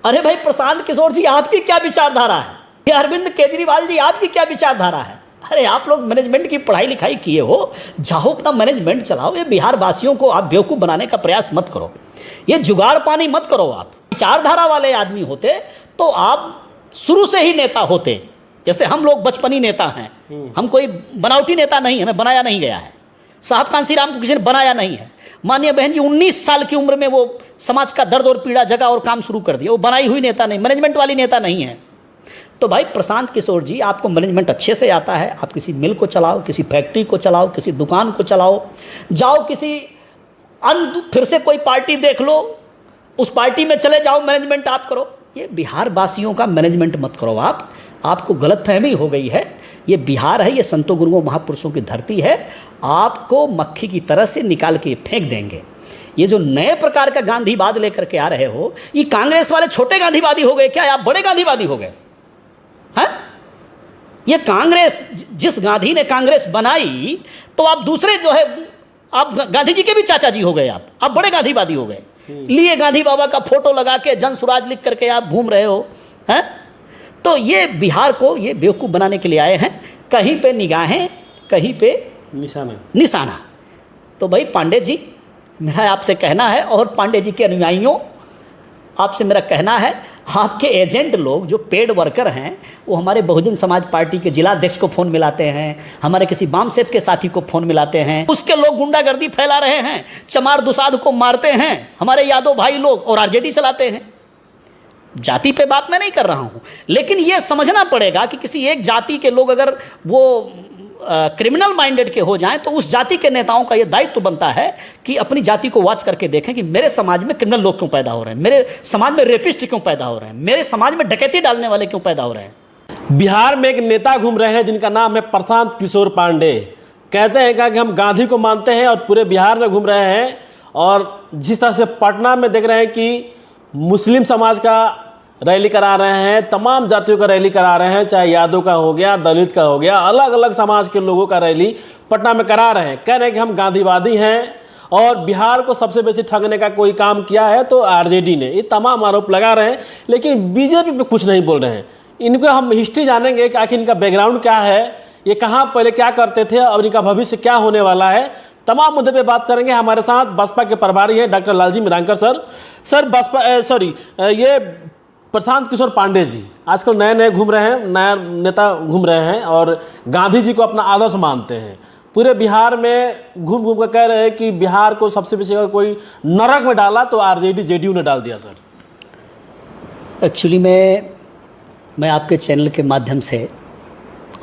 अरे भाई प्रशांत किशोर जी, आपकी क्या विचारधारा है? ये अरविंद केजरीवाल जी, आपकी क्या विचारधारा है? अरे आप लोग मैनेजमेंट की पढ़ाई लिखाई किए हो, जाओ अपना मैनेजमेंट चलाओ। ये बिहार वासियों को आप बेवकूफ़ बनाने का प्रयास मत करो, ये जुगाड़ पानी मत करो। आप विचारधारा वाले आदमी होते तो आप शुरू से ही नेता होते। जैसे हम लोग बचपनी नेता हैं, हम कोई बनावटी नेता नहीं, हमें बनाया नहीं गया है। साहब कांसी राम को किसी ने बनाया नहीं है। माननीय बहन जी 19 साल की उम्र में वो समाज का दर्द और पीड़ा जगा और काम शुरू कर दिया। वो बनाई हुई नेता नहीं, मैनेजमेंट वाली नेता नहीं है। तो भाई प्रशांत किशोर जी, आपको मैनेजमेंट अच्छे से आता है। आप किसी मिल को चलाओ, किसी फैक्ट्री को चलाओ, किसी दुकान को चलाओ, जाओ किसी अन्य फिर से कोई पार्टी देख लो, उस पार्टी में चले जाओ, मैनेजमेंट आप करो। ये बिहार वासियों का मैनेजमेंट मत करो। आपको गलतफहमी हो गई है। ये बिहार है, ये संतों गुरुओं महापुरुषों की धरती है। आपको मक्खी की तरह से निकाल के फेंक देंगे। ये जो नए प्रकार का गांधीवाद लेकर के आ रहे हो, ये कांग्रेस वाले छोटे गांधीवादी हो गए क्या? आप बड़े गांधीवादी हो गए हैं? ये कांग्रेस, जिस गांधी ने कांग्रेस बनाई, तो आप दूसरे जो है, आप गांधी जी के भी चाचा जी हो गए। आप बड़े गांधीवादी हो गए। लिए गांधी बाबा का फोटो लगा के जन स्वराज लिख करके आप घूम रहे हो हैं? तो ये बिहार को ये बेवकूफ़ बनाने के लिए आए हैं। कहीं पे निगाहें, कहीं पे निशाना। तो भाई पांडे जी, मेरा आपसे कहना है, और पांडे जी के अनुयायियों, आपसे मेरा कहना है, आपके एजेंट लोग जो पेड वर्कर हैं, वो हमारे बहुजन समाज पार्टी के जिलाध्यक्ष को फ़ोन मिलाते हैं, हमारे किसी वामसेप के साथी को फ़ोन मिलाते हैं, उसके लोग गुंडागर्दी फैला रहे हैं, चमार दुसाध को मारते हैं, हमारे यादव भाई लोग, और आरजेडी चलाते हैं। जाति पे बात मैं नहीं कर रहा हूँ, लेकिन ये समझना पड़ेगा कि किसी एक जाति के लोग अगर वो क्रिमिनल माइंडेड के हो जाएं, तो उस जाति के नेताओं का ये दायित्व बनता है कि अपनी जाति को वॉच करके देखें कि मेरे समाज में क्रिमिनल लोग क्यों पैदा हो रहे हैं, मेरे समाज में रेपिस्ट क्यों पैदा हो रहे हैं, मेरे समाज में डकैती डालने वाले क्यों पैदा हो रहे हैं। बिहार में एक नेता घूम रहे हैं जिनका नाम है प्रशांत किशोर पांडे। कहते हैं कि हम गांधी को मानते हैं, और पूरे बिहार में घूम रहे हैं। और जिस तरह से पटना में देख रहे हैं कि मुस्लिम समाज का रैली करा रहे हैं, तमाम जातियों का रैली करा रहे हैं, चाहे यादव का हो गया, दलित का हो गया, अलग अलग समाज के लोगों का रैली पटना में करा रहे हैं। कह रहे हैं कि हम गांधीवादी हैं, और बिहार को सबसे बेसी ठगने का कोई काम किया है तो आरजेडी ने। ये तमाम आरोप लगा रहे हैं, लेकिन बीजेपी पे कुछ नहीं बोल रहे हैं। इनको हम हिस्ट्री जानेंगे कि आखिर इनका बैकग्राउंड क्या है, ये कहाँ पहले क्या करते थे, और इनका भविष्य क्या होने वाला है। तमाम मुद्दे पे बात करेंगे। हमारे साथ बसपा के प्रभारी हैं डॉक्टर लालजी मिरांकर सर बसपा ये प्रशांत किशोर पांडे जी आजकल नए घूम रहे हैं, नया नेता घूम रहे हैं, और गांधी जी को अपना आदर्श मानते हैं। पूरे बिहार में घूम घूम कर कह रहे हैं कि बिहार को सबसे बेसी अगर कोई नरक में डाला तो आरजेडी जेडीयू ने डाल दिया। सर एक्चुअली मैं आपके चैनल के माध्यम से,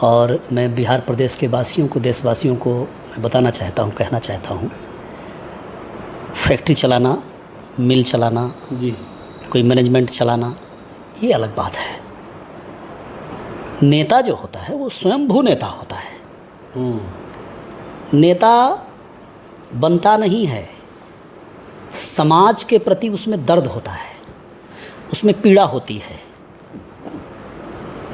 और मैं बिहार प्रदेश के वासियों को, देशवासियों को मैं बताना चाहता हूँ, कहना चाहता हूँ, फैक्ट्री चलाना, मिल चलाना जी, कोई मैनेजमेंट चलाना, ये अलग बात है। नेता जो होता है वो स्वयंभू नेता होता है। नेता बनता नहीं है, समाज के प्रति उसमें दर्द होता है, उसमें पीड़ा होती है।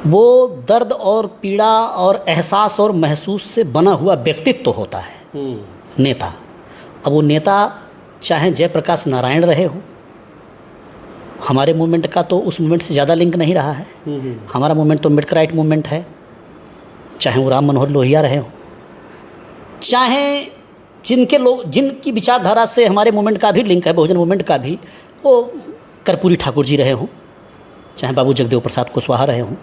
वो दर्द और पीड़ा और एहसास और महसूस से बना हुआ व्यक्तित्व होता है नेता। अब वो नेता चाहे जयप्रकाश नारायण रहे हो, हमारे मूवमेंट का तो उस मूवमेंट से ज़्यादा लिंक नहीं रहा है। हमारा मूवमेंट तो अम्बेडकराइट मूवमेंट है। चाहे वो राम मनोहर लोहिया रहे हों, चाहे जिनकी विचारधारा से हमारे मूवमेंट का भी लिंक है, बहुजन मूवमेंट का भी, वो कर्पूरी ठाकुर जी रहे हों, चाहे बाबू जगदेव प्रसाद कुशवाहा रहे हों,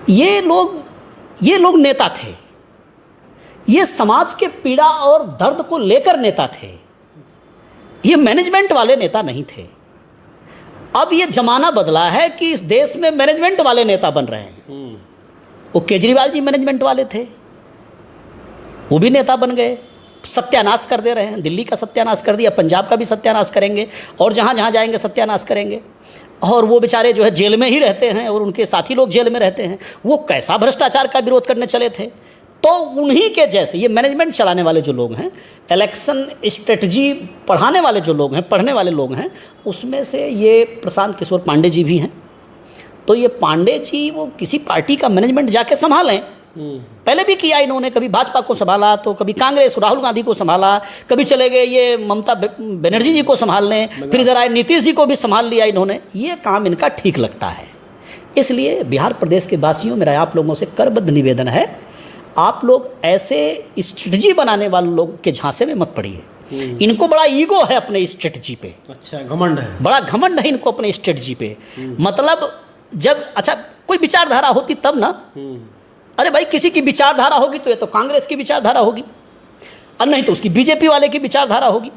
ये लोग नेता थे। ये समाज के पीड़ा और दर्द को लेकर नेता थे। ये मैनेजमेंट वाले नेता नहीं थे। अब ये जमाना बदला है कि इस देश में मैनेजमेंट वाले नेता बन रहे हैं। वो केजरीवाल जी मैनेजमेंट वाले थे, वो भी नेता बन गए, सत्यानाश कर दे रहे हैं। दिल्ली का सत्यानाश कर दिया, पंजाब का भी सत्यानाश करेंगे, और जहाँ जहाँ जाएंगे सत्यानाश करेंगे। और वो बेचारे जो है जेल में ही रहते हैं, और उनके साथी लोग जेल में रहते हैं। वो कैसा भ्रष्टाचार का विरोध करने चले थे। तो उन्हीं के जैसे ये मैनेजमेंट चलाने वाले जो लोग हैं, इलेक्शन स्ट्रेटजी पढ़ाने वाले जो लोग हैं, पढ़ने वाले लोग हैं, उसमें से ये प्रशांत किशोर पांडे जी भी हैं। तो ये पांडे जी वो किसी पार्टी का मैनेजमेंट जाके संभालें, पहले भी किया इन्होंने, कभी भाजपा को संभाला तो कभी कांग्रेस राहुल गांधी को संभाला, कभी चले गए ये ममता बनर्जी जी को संभालने, फिर इधर आए नीतीश जी को भी संभाल लिया इन्होंने। ये काम इनका ठीक लगता है। इसलिए बिहार प्रदेश के वासियों, मेरा आप लोगों से करबद्ध निवेदन है, आप लोग ऐसे स्ट्रेटजी बनाने वाले लोग के झांसे में मत पड़िए। इनको बड़ा ईगो है अपने स्ट्रेटजी पे, अच्छा घमंड है, बड़ा घमंड है इनको अपने स्ट्रेटजी पे। मतलब जब अच्छा कोई विचारधारा होती तब ना, अरे भाई किसी की विचारधारा होगी तो ये तो कांग्रेस की विचारधारा होगी, और नहीं तो उसकी बीजेपी वाले की विचारधारा होगी,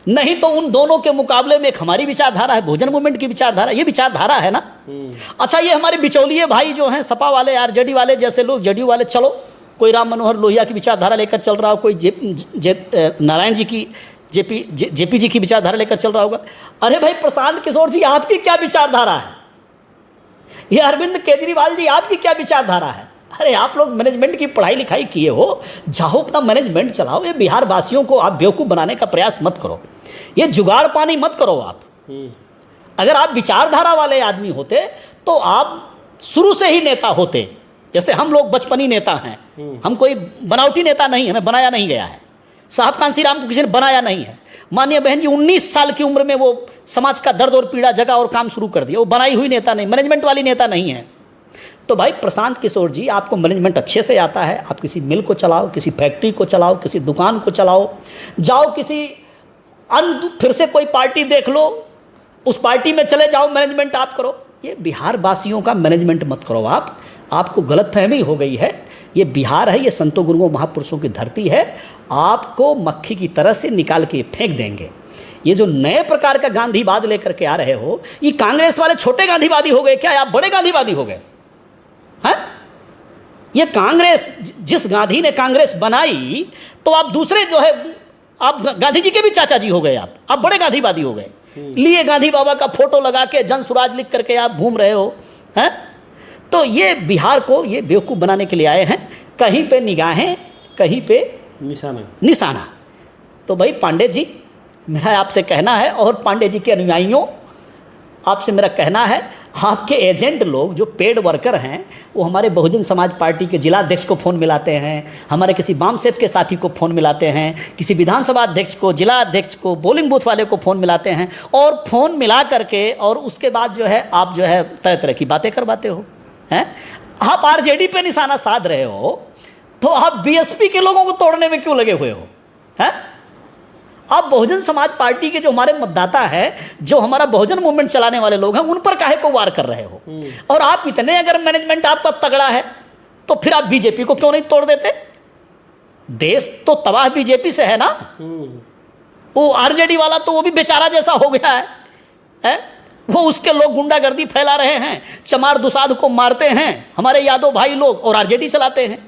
नहीं तो उन दोनों के मुकाबले में एक हमारी विचारधारा है, बहुजन मूवमेंट की विचारधारा। ये विचारधारा है ना। अच्छा ये हमारे बिचौलिए भाई जो हैं, सपा वाले, आरजेडी वाले जैसे लोग, जदयू वाले, चलो कोई राम मनोहर लोहिया की विचारधारा लेकर चल रहा हो, कोई नारायण जी की जेपी जी की विचारधारा लेकर चल रहा होगा। अरे भाई प्रशांत किशोर जी आपकी क्या विचारधारा है? ये अरविंद केजरीवाल जी आपकी क्या विचारधारा है? अरे आप लोग मैनेजमेंट की पढ़ाई लिखाई किए हो, जाओ अपना मैनेजमेंट चलाओ। ये बिहार वासियों को आप बेवकूफ़ बनाने का प्रयास मत करो, ये जुगाड़ पानी मत करो आप। अगर आप विचारधारा वाले आदमी होते तो आप शुरू से ही नेता होते। जैसे हम लोग बचपनी नेता हैं, हम कोई बनावटी नेता नहीं, हमें बनाया नहीं गया है। साहब कांसी राम को किसी ने बनाया नहीं है। माननीय बहन जी 19 साल की उम्र में वो समाज का दर्द और पीड़ा जगा और काम शुरू कर दिया। वो बनाई हुई नेता नहीं, मैनेजमेंट वाली नेता नहीं है। तो भाई प्रशांत किशोर जी, आपको मैनेजमेंट अच्छे से आता है, आप किसी मिल को चलाओ, किसी फैक्ट्री को चलाओ, किसी दुकान को चलाओ, जाओ किसी अन्य फिर से कोई पार्टी देख लो, उस पार्टी में चले जाओ, मैनेजमेंट आप करो। ये बिहार वासियों का मैनेजमेंट मत करो आप। आपको गलतफहमी हो गई है। ये बिहार है, ये संतों गुरुओं महापुरुषों की धरती है। आपको मक्खी की तरह से निकाल के फेंक देंगे। ये जो नए प्रकार का गांधीवाद लेकर के आ रहे हो, ये कांग्रेस वाले छोटे गांधीवादी हो गए क्या? आप बड़े गांधीवादी हो गए हैं? ये कांग्रेस, जिस गांधी ने कांग्रेस बनाई, तो आप दूसरे जो है, आप गांधी जी के भी चाचा जी हो गए। आप बड़े गांधीवादी हो गए। लिए गांधी बाबा का फोटो लगा के जन स्वराज लिख करके आप घूम रहे हो हैं। तो ये बिहार को ये बेवकूफ़ बनाने के लिए आए हैं। कहीं पे निगाहें, कहीं पे निशाना। तो भाई पांडे जी, मेरा आपसे कहना है, और पांडे जी के अनुयायियों, आपसे मेरा कहना है, आपके एजेंट लोग जो पेड वर्कर हैं, वो हमारे बहुजन समाज पार्टी के जिला अध्यक्ष को फ़ोन मिलाते हैं, हमारे किसी बाम सेट के साथी को फ़ोन मिलाते हैं, किसी विधानसभा अध्यक्ष को, जिला अध्यक्ष को, पोलिंग बूथ वाले को फ़ोन मिलाते हैं, और फ़ोन मिला करके और उसके बाद जो है आप जो है तरह तरह की बातें करवाते हो हैं। आप आरजेडी पे निशाना साध रहे हो, तो आप बीएसपी के लोगों को तोड़ने में क्यों लगे हुए हो हैं? आप बहुजन समाज पार्टी के जो हमारे मतदाता है, जो हमारा बहुजन मूवमेंट चलाने वाले लोग हैं, उन पर काहे को वार कर रहे हो? और आप इतने अगर मैनेजमेंट आपका तगड़ा है, तो फिर आप बीजेपी को क्यों नहीं तोड़ देते? देश तो तबाह बीजेपी से है ना। वो आरजेडी वाला तो वो भी बेचारा जैसा हो गया है? वो उसके लोग गुंडागर्दी फैला रहे हैं, चमार दुसाध को मारते हैं हमारे यादव भाई लोग, और आरजेडी चलाते हैं।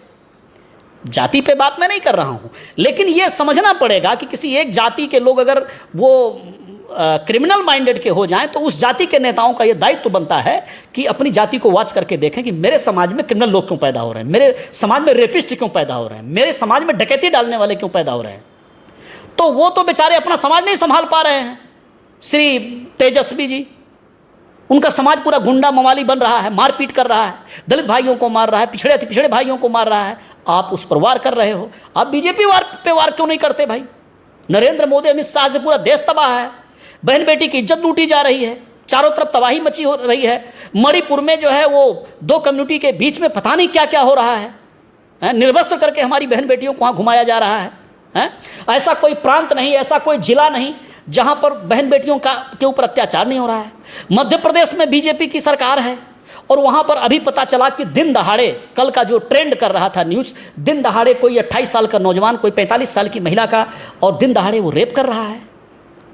जाति पे बात मैं नहीं कर रहा हूं, लेकिन ये समझना पड़ेगा कि किसी एक जाति के लोग अगर वो क्रिमिनल माइंडेड के हो जाएं, तो उस जाति के नेताओं का ये दायित्व बनता है कि अपनी जाति को वॉच करके देखें कि मेरे समाज में क्रिमिनल लोग क्यों पैदा हो रहे हैं, मेरे समाज में रेपिस्ट क्यों पैदा हो रहे हैं, मेरे समाज में डकैती डालने वाले क्यों पैदा हो रहे हैं। तो वो तो बेचारे अपना समाज नहीं संभाल पा रहे हैं। श्री तेजस्वी जी, उनका समाज पूरा गुंडा मवाली बन रहा है, मारपीट कर रहा है, दलित भाइयों को मार रहा है, पिछड़े अति पिछड़े भाइयों को मार रहा है। आप उस पर वार कर रहे हो। आप बीजेपी पे वार क्यों नहीं करते भाई? नरेंद्र मोदी, अमित शाह से पूरा देश तबाह है। बहन बेटी की इज्जत लूटी जा रही है, चारों तरफ तबाही मची हो रही है। मणिपुर में जो है वो दो कम्युनिटी के बीच में पता नहीं क्या क्या हो रहा है। निर्वस्त्र करके हमारी बहन बेटियों को वहाँ घुमाया जा रहा है। ऐसा कोई प्रांत नहीं, ऐसा कोई जिला नहीं जहाँ पर बहन बेटियों के ऊपर अत्याचार नहीं हो रहा है। मध्य प्रदेश में बीजेपी की सरकार है, और वहाँ पर अभी पता चला कि दिन दहाड़े, कल का जो ट्रेंड कर रहा था न्यूज़, दिन दहाड़े कोई 28 साल का नौजवान, कोई 45 साल की महिला का, और दिन दहाड़े वो रेप कर रहा है।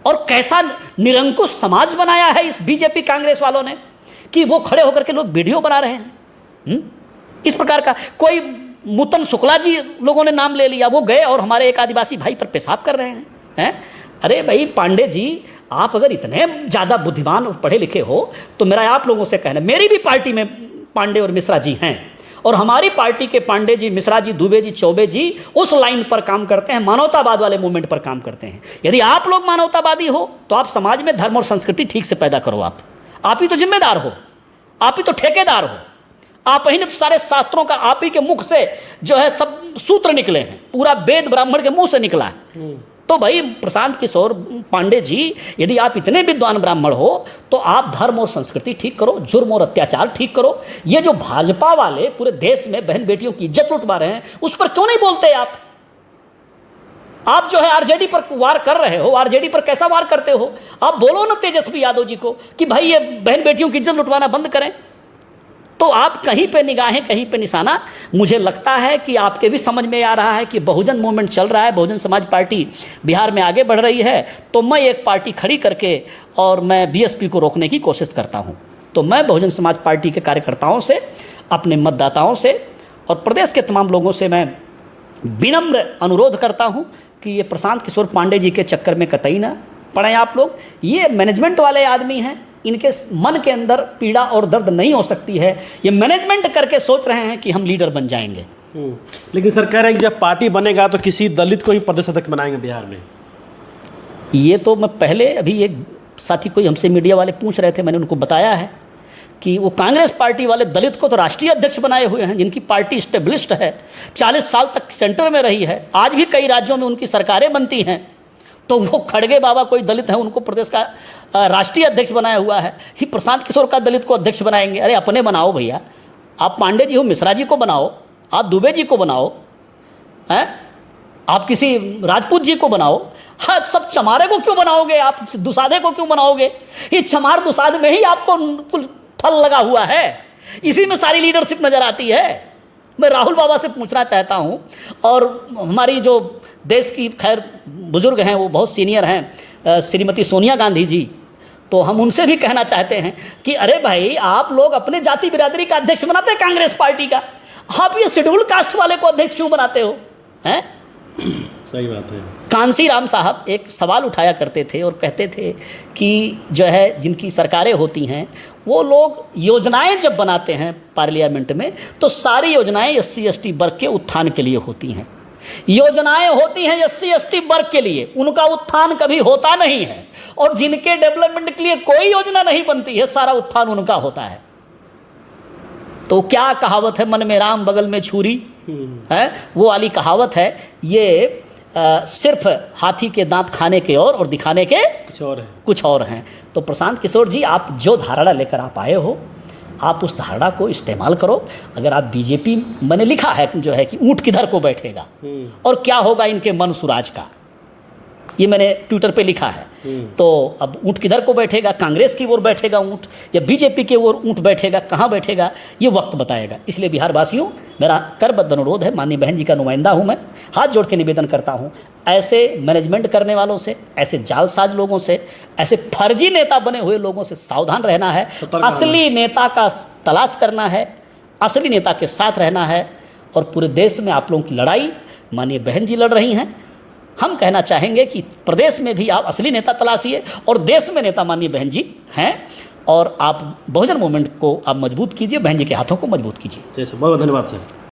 और कैसा निरंकुश समाज बनाया है इस बीजेपी कांग्रेस वालों ने कि वो खड़े होकर के लोग वीडियो बना रहे हैं। इस प्रकार का कोई मुतन शुक्ला जी लोगों ने नाम ले लिया, वो गए और हमारे एक आदिवासी भाई पर पेशाब कर रहे हैं। अरे भाई पांडे जी, आप अगर इतने ज़्यादा बुद्धिमान और पढ़े लिखे हो, तो मेरा आप लोगों से कहना, मेरी भी पार्टी में पांडे और मिश्रा जी हैं, और हमारी पार्टी के पांडे जी, मिश्रा जी, दुबे जी, चौबे जी उस लाइन पर काम करते हैं, मानवतावाद वाले मूवमेंट पर काम करते हैं। यदि आप लोग मानवतावादी हो, तो आप समाज में धर्म और संस्कृति ठीक से पैदा करो। आप ही तो जिम्मेदार हो, आप ही तो ठेकेदार हो। आप ही ने तो सारे शास्त्रों का आप ही के मुख से जो है सब सूत्र निकले हैं, पूरा वेद ब्राह्मण के मुंह से निकला है। तो भाई प्रशांत किशोर पांडे जी, यदि आप इतने विद्वान ब्राह्मण हो तो आप धर्म और संस्कृति ठीक करो, जुर्म और अत्याचार ठीक करो। ये जो भाजपा वाले पूरे देश में बहन बेटियों की इज्जत लुटवा रहे हैं, उस पर क्यों नहीं बोलते आप? आप जो है आरजेडी पर वार कर रहे हो, आरजेडी पर कैसा वार करते हो? आप बोलो ना तेजस्वी यादव जी को कि भाई ये बहन बेटियों की इज्जत लुटवाना बंद करें। तो आप कहीं पे निगाहें, कहीं पे निशाना। मुझे लगता है कि आपके भी समझ में आ रहा है कि बहुजन मूवमेंट चल रहा है, बहुजन समाज पार्टी बिहार में आगे बढ़ रही है, तो मैं एक पार्टी खड़ी करके और मैं बीएसपी को रोकने की कोशिश करता हूं। तो मैं बहुजन समाज पार्टी के कार्यकर्ताओं से, अपने मतदाताओं से और प्रदेश के तमाम लोगों से मैं विनम्र अनुरोध करता हूं कि ये प्रशांत किशोर पांडे जी के चक्कर में कतई ना पड़े आप लोग। ये मैनेजमेंट वाले आदमी हैं, इनके मन के अंदर पीड़ा और दर्द नहीं हो सकती है। ये मैनेजमेंट करके सोच रहे हैं कि हम लीडर बन जाएंगे। लेकिन सर कह रहे हैं कि जब पार्टी बनेगा तो किसी दलित को ही प्रदेश अध्यक्ष बनाएंगे बिहार में। ये तो मैं पहले, अभी एक साथी कोई हमसे मीडिया वाले पूछ रहे थे, मैंने उनको बताया है कि वो कांग्रेस पार्टी वाले दलित को तो राष्ट्रीय अध्यक्ष बनाए हुए हैं, जिनकी पार्टी स्टेब्लिश्ड है, 40 साल तक सेंटर में रही है, आज भी कई राज्यों में उनकी सरकारें बनती हैं। तो वो खड़गे बाबा कोई दलित है, उनको प्रदेश का राष्ट्रीय अध्यक्ष बनाया हुआ है। ही प्रशांत किशोर का दलित को अध्यक्ष बनाएंगे? अरे अपने बनाओ भैया। आप पांडे जी हो, मिश्रा जी को बनाओ, आप दुबे जी को बनाओ, हैं, आप किसी राजपूत जी को बनाओ। हाँ, सब चमारे को क्यों बनाओगे आप? दुसाधे को क्यों बनाओगे? ये चमार दुसाध में ही आपको फल लगा हुआ है, इसी में सारी लीडरशिप नजर आती है। मैं राहुल बाबा से पूछना चाहता हूँ, और हमारी जो देश की खैर बुजुर्ग हैं, वो बहुत सीनियर हैं, श्रीमती सोनिया गांधी जी, तो हम उनसे भी कहना चाहते हैं कि अरे भाई, आप लोग अपने जाति बिरादरी का अध्यक्ष बनाते हैं कांग्रेस पार्टी का, आप ये शेड्यूल कास्ट वाले को अध्यक्ष क्यों बनाते हो? हैं? सही बात है। कांसी राम साहब एक सवाल उठाया करते थे और कहते थे कि जो है जिनकी सरकारें होती हैं, वो लोग योजनाएं जब बनाते हैं पार्लियामेंट में, तो सारी योजनाएं SC/ST वर्ग के उत्थान के लिए होती हैं। योजनाएं होती हैं SC/ST वर्ग के लिए, उनका उत्थान कभी होता नहीं है। और जिनके डेवलपमेंट के लिए कोई योजना नहीं बनती है, सारा उत्थान उनका होता है। तो क्या कहावत है, मन में राम बगल में छुरी, है वो वाली कहावत है। ये सिर्फ हाथी के दांत खाने के और दिखाने के कुछ और हैं। तो प्रशांत किशोर जी, आप जो धारणा लेकर आप आए हो, आप उस धारणा को इस्तेमाल करो। अगर आप बीजेपी, मैंने लिखा है जो है कि ऊंट किधर को बैठेगा और क्या होगा इनके मन सुराज का, ये मैंने ट्विटर पे लिखा है। तो अब ऊंट किधर को बैठेगा, कांग्रेस की ओर बैठेगा ऊंट या बीजेपी की ओर ऊंट बैठेगा, कहाँ बैठेगा ये वक्त बताएगा। इसलिए बिहार वासियों, मेरा करबद्ध अनुरोध है, माननीय बहन जी का नुमाइंदा हूँ मैं, हाथ जोड़ के निवेदन करता हूँ, ऐसे मैनेजमेंट करने वालों से, ऐसे जालसाज लोगों से, ऐसे फर्जी नेता बने हुए लोगों से सावधान रहना है। असली नेता का तलाश करना है, असली नेता के साथ रहना है। और पूरे देश में आप लोगों की लड़ाई माननीय बहन जी लड़ रही हैं। हम कहना चाहेंगे कि प्रदेश में भी आप असली नेता तलाशिए और देश में नेता माननीय बहन जी हैं, और आप बहुजन मूवमेंट को आप मजबूत कीजिए, बहन जी के हाथों को मजबूत कीजिए। बहुत धन्यवाद सर।